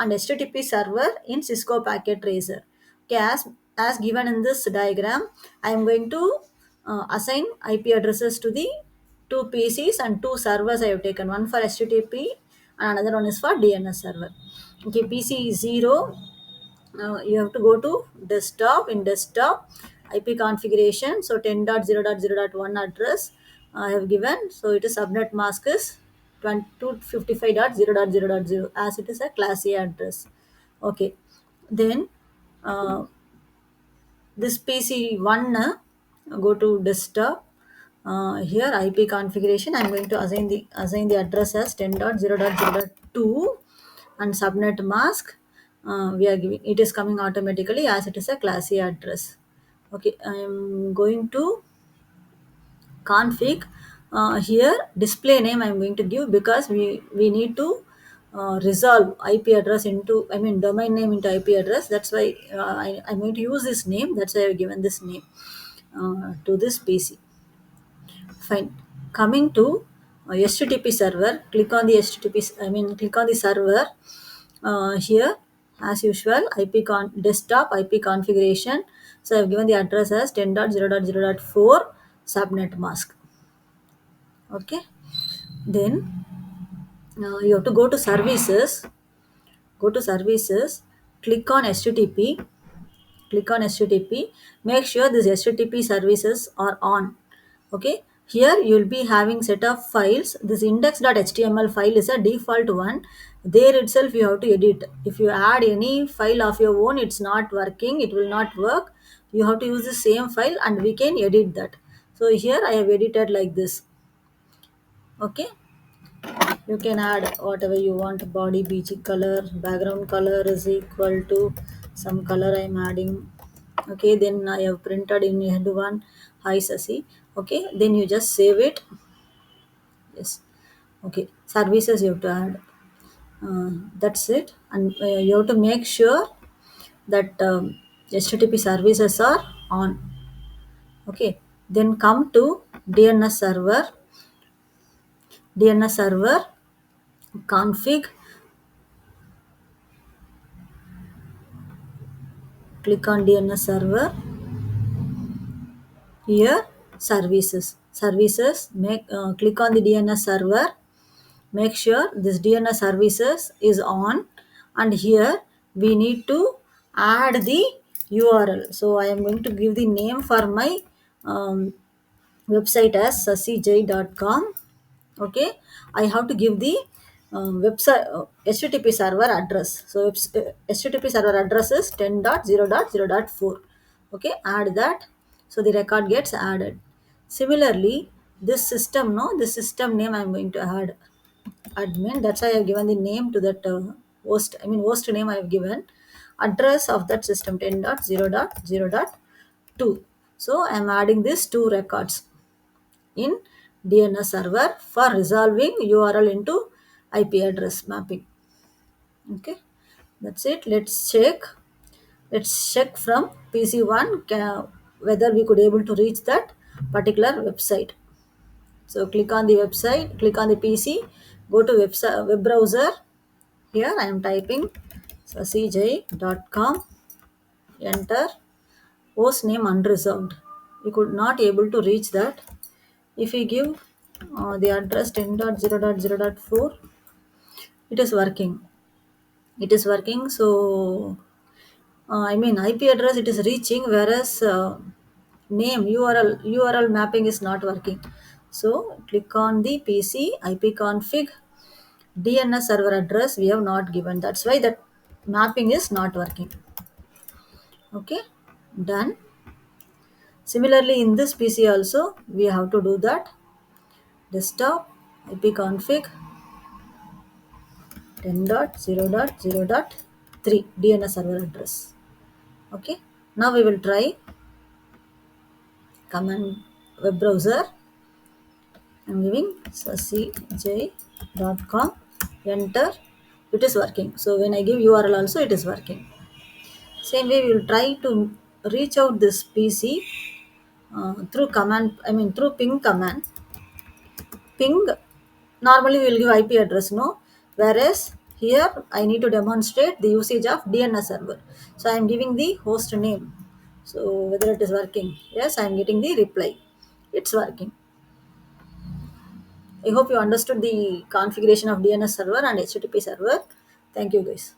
and HTTP server in Cisco packet tracer. Okay, as given in this diagram, I am going to assign IP addresses to the two PCs and two servers I have taken, one for HTTP and another one is for DNS server. Okay, PC 0, you have to go to desktop. In desktop, IP configuration, so 10.0.0.1 address I have given, so it is subnet mask is 255.0.0.0 as it is a class A address. Okay, then this PC1, go to desktop. Here IP configuration, I'm going to assign the address as 10.0.0.2 and subnet mask, we are giving it is coming automatically as it is a class A address. Okay, I'm going to config. Here display name I'm going to give because we need to resolve IP address into, I mean, domain name into IP address. That's why I'm going to use this name. That's why I've given this name to this PC. Fine. Coming to HTTP server, click on the click on the server. Here, as usual, desktop IP configuration. So I've given the address as 10.0.0.4 subnet mask. Okay. Then you have to go to services. Go to services. Click on HTTP. Click on HTTP. Make sure these HTTP services are on. Okay, here you will be having set of files. This index.html file is a default one. There itself you have to edit. If you add any file of your own, it's not working, it will not work. You have to use the same file and we can edit that. So here I have edited like this. Okay, you can add whatever you want. Body bg color, background color is equal to some color I'm adding. Okay, then I have printed in head one, hi Sasi. Okay, then you just save it. Yes. Okay, services you have to add. That's it. And you have to make sure that HTTP services are on. Okay, then come to DNS server. DNS server config. Click on DNS server. Here, services, make click on the DNS server. Make sure this DNS services is on, and here we need to add the URL. So I am going to give the name for my um, website as sasijay.com. Okay, I have to give the website HTTP server address. So HTTP server address is 10.0.0.4. Okay, add that, so the record gets added. Similarly, this system name I'm going to add admin. That's why I have given the name to that host name I have given. Address of that system 10.0.0.2. So I'm adding these two records in DNS server for resolving URL into IP address mapping. Okay, that's it. Let's check from PC1 whether we could able to reach that particular website. So click on the website, click on the PC, go to web browser. Here I am typing sasijay.com, enter, host name unresolved. We could not able to reach that. If we give the address 10.0.0.4, it is working. It is working. So IP address it is reaching, whereas name URL mapping is not working. So click on the PC IP config. DNS server address we have not given. That's why that mapping is not working. Okay, done. Similarly, in this PC also we have to do that. Desktop IP config 10.0.0.3 DNS server address. Okay, now we will try command web browser. I'm giving sasij.com, enter, it is working. So when I give URL also it is working. Same way we will try to reach out this PC through through ping command. Ping, normally we will give IP address, no, whereas Here I need to demonstrate the usage of DNS server. So I am giving the host name. So whether it is working? Yes, I am getting the reply. It's working. I hope you understood the configuration of DNS server and HTTP server. Thank you guys.